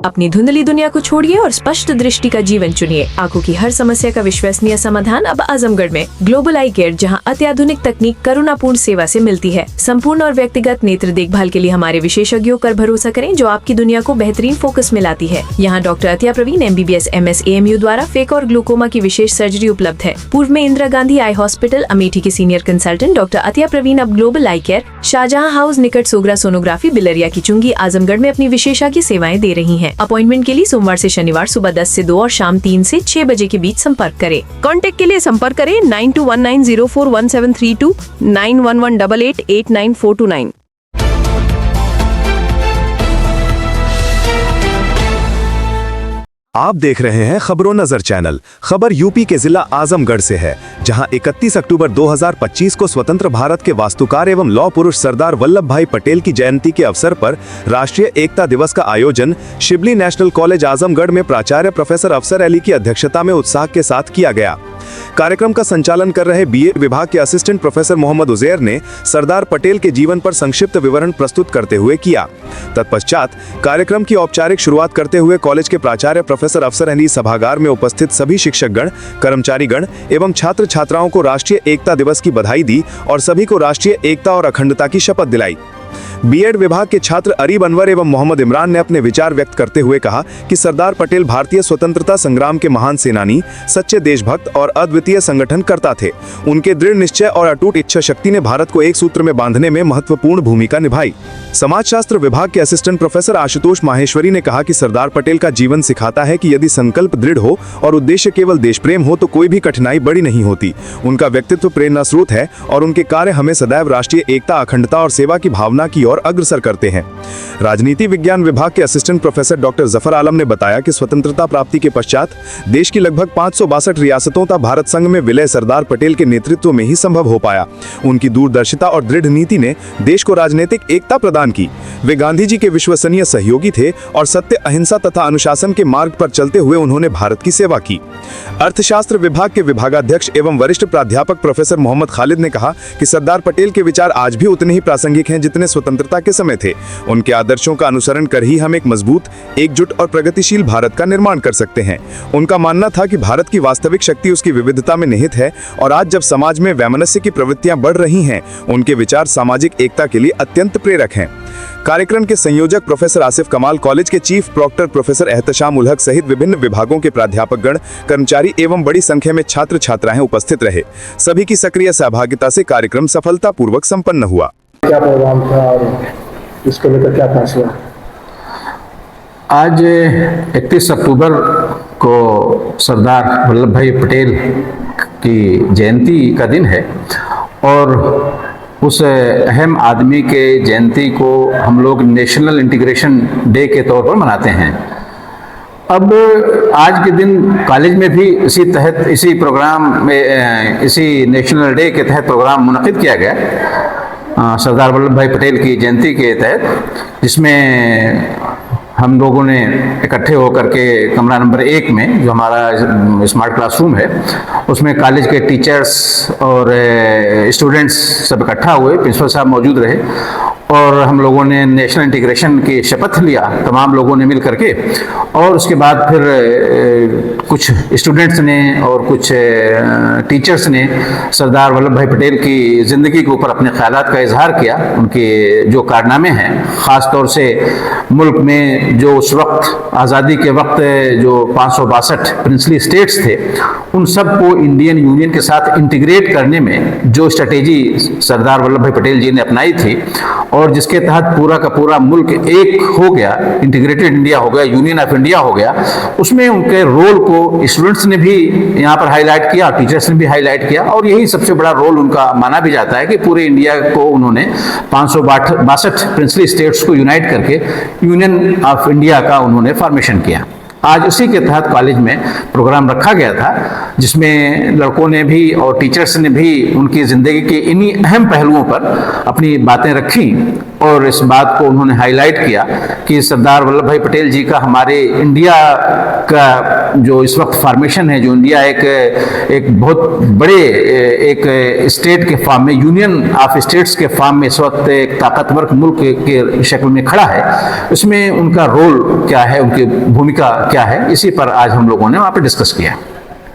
अपनी धुंधली दुनिया को छोड़िए और स्पष्ट दृष्टि का जीवन चुनिए। आंखों की हर समस्या का विश्वसनीय समाधान अब आजमगढ़ में। ग्लोबल आई केयर, जहां अत्याधुनिक तकनीक करुणापूर्ण सेवा से मिलती है। संपूर्ण और व्यक्तिगत नेत्र देखभाल के लिए हमारे विशेषज्ञों पर भरोसा करें, जो आपकी दुनिया को बेहतरीन फोकस में लाती है। यहाँ doctor Atiya Praveen MBBS MS AMU द्वारा फेक और ग्लूकोमा की विशेष सर्जरी उपलब्ध है। पूर्व में इंदिरा गांधी आई हॉस्पिटल अमेठी के senior consultant doctor Atiya Praveen अब global eye care, Shahjahan house निकट सोगरा सोनोग्राफी, बिलरिया की चुंगी, आजमगढ़ में अपनी विशेषज्ञ सेवाएं दे रही हैं। अपॉइंटमेंट के लिए सोमवार से शनिवार सुबह 10 से 2 और शाम 3 से 6 बजे के बीच संपर्क करें। कॉन्टैक्ट के लिए संपर्क करें 9219041732, 9118889429। आप देख रहे हैं खबरों नजर चैनल। खबर यूपी के जिला आजमगढ़ से है, जहां 31 अक्टूबर 2025 को स्वतंत्र भारत के वास्तुकार एवं लौह पुरुष सरदार वल्लभ भाई पटेल की जयंती के अवसर पर राष्ट्रीय एकता दिवस का आयोजन शिबली नेशनल कॉलेज आजमगढ़ में प्राचार्य प्रोफेसर अफसर अली की अध्यक्षता में उत्साह के साथ किया गया। कार्यक्रम का संचालन कर रहे BEd विभाग के असिस्टेंट प्रोफेसर मोहम्मद उजैर ने सरदार पटेल के जीवन पर संक्षिप्त विवरण प्रस्तुत करते हुए किया। तत्पश्चात कार्यक्रम की औपचारिक शुरुआत करते हुए कॉलेज के प्राचार्य प्रोफेसर अफसर अली सभागार में उपस्थित सभी शिक्षकगण, कर्मचारीगण एवं छात्र छात्राओं को राष्ट्रीय एकता दिवस की बधाई दी और सभी को राष्ट्रीय एकता और अखंडता की शपथ दिलाई। BEd विभाग के छात्र अरीब अनवर एवं मोहम्मद इमरान ने अपने विचार व्यक्त करते हुए कहा कि सरदार पटेल भारतीय स्वतंत्रता संग्राम के महान सेनानी, सच्चे देशभक्त और अद्वितीय संगठनकर्ता थे। उनके दृढ़ निश्चय और अटूट इच्छा शक्ति ने भारत को एक सूत्र में बांधने में महत्वपूर्ण भूमिका निभाई। समाजशास्त्र विभाग के असिस्टेंट प्रोफेसर आशुतोष माहेश्वरी ने कहा कि सरदार पटेल का जीवन सिखाता है कि यदि संकल्प दृढ़ हो और उद्देश्य केवल देश प्रेम हो तो कोई भी कठिनाई बड़ी नहीं होती। उनका व्यक्तित्व प्रेरणा स्रोत है और उनके कार्य हमें सदैव राष्ट्रीय एकता, अखंडता और सेवा की भावना की ओर अग्रसर करते हैं। राजनीति विज्ञान विभाग के assistant professor doctor Zafar Alam ने बताया कि स्वतंत्रता प्राप्ति के पश्चात देश की लगभग 562 रियासतों तथा भारत संघ में विलय सरदार पटेल के नेतृत्व में ही संभव हो पाया। उनकी दूरदर्शिता और दृढ़ नीति ने देश को राजनीतिक एकता प्रदान की। वे गांधी जी के विश्वसनीय सहयोगी थे और सत्य, अहिंसा तथा अनुशासन के मार्ग पर चलते हुए उन्होंने भारत की सेवा की। अर्थशास्त्र विभाग के विभागाध्यक्ष एवं वरिष्ठ प्राध्यापक प्रोफेसर मोहम्मद खालिद ने कहा कि सरदार पटेल के विचार आज भी उतने ही प्रासंगिक हैं जितने स्वतंत्रता के समय थे। उनके आदर्शों का अनुसरण कर ही हम एक मजबूत, एकजुट और प्रगतिशील भारत का निर्माण कर सकते हैं। उनका मानना था कि भारत की वास्तविक शक्ति उसकी विविधता में निहित है और आज जब समाज में वैमनस्य की प्रवृत्तियां बढ़ रही हैं, उनके विचार सामाजिक एकता के लिए अत्यंत प्रेरक हैं। कार्यक्रम के संयोजक प्रोफेसर आसिफ कमाल, कॉलेज के chief proctor professor Ehtesham ul Haq सहित विभिन्न विभागों के प्राध्यापकगण, कर्मचारी एवं बड़ी संख्या में छात्र छात्राएं उपस्थित रहे। सभी की सक्रिय सहभागिता से कार्यक्रम सफलतापूर्वक संपन्न हुआ। क्या प्रोग्राम था और इसको लेकर क्या फैसला? आज 31 अक्टूबर को सरदार वल्लभ भाई पटेल की जयंती का दिन है और उस अहम आदमी के जयंती को हम लोग नेशनल इंटीग्रेशन डे के तौर पर मनाते हैं। अब आज के दिन कॉलेज में भी इसी प्रोग्राम में इसी नेशनल डे के तहत प्रोग्राम मुनक़िद किया गया सरदार वल्लभ भाई पटेल की जयंती के तहत, जिसमें हम लोगों ने इकट्ठे होकर के कमरा नंबर 1 में, जो हमारा स्मार्ट क्लासरूम है, उसमें कॉलेज के टीचर्स और स्टूडेंट्स सब इकट्ठा हुए। प्रिंसिपल साहब मौजूद रहे और हम लोगों ने नेशनल इंटीग्रेशन की शपथ लिया तमाम लोगों ने मिल करके। और उसके बाद फिर कुछ स्टूडेंट्स ने और कुछ टीचर्स ने सरदार वल्लभ भाई पटेल की ज़िंदगी के ऊपर अपने ख्यालात का इजहार किया। उनके जो कारनामे हैं, ख़ास तौर से मुल्क में जो उस वक्त आज़ादी के वक्त जो 562 प्रिंसली स्टेट्स थे, उन सब को इंडियन यूनियन के साथ इंटीग्रेट करने में जो स्ट्रेटेजी सरदार वल्लभ भाई पटेल जी ने अपनाई थी और जिसके तहत पूरा का पूरा मुल्क एक हो गया, इंटीग्रेटेड इंडिया हो गया, यूनियन ऑफ इंडिया हो गया, उसमें उनके रोल को स्टूडेंट्स ने भी यहाँ पर हाईलाइट किया, टीचर्स ने भी हाईलाइट किया। और यही सबसे बड़ा रोल उनका माना भी जाता है कि पूरे इंडिया को उन्होंने 562 प्रिंसली स्टेट्स को यूनाइट करके यूनियन ऑफ इंडिया का उन्होंने फॉर्मेशन किया। आज उसी के तहत कॉलेज में प्रोग्राम रखा गया था, जिसमें लड़कों ने भी और टीचर्स ने भी उनकी ज़िंदगी के इन्हीं अहम पहलुओं पर अपनी बातें रखी और इस बात को उन्होंने हाईलाइट किया कि सरदार वल्लभ भाई पटेल जी का हमारे इंडिया का जो इस वक्त फॉर्मेशन है, जो इंडिया एक बहुत बड़े एक स्टेट के फॉर्म में, यूनियन ऑफ स्टेट्स के फॉर्म में इस वक्त एक ताकतवर मुल्क के शक्ल में खड़ा है, उसमें उनका रोल क्या है, उनकी भूमिका क्या है, इसी पर आज हम लोगों ने वहाँ पे डिस्कस किया।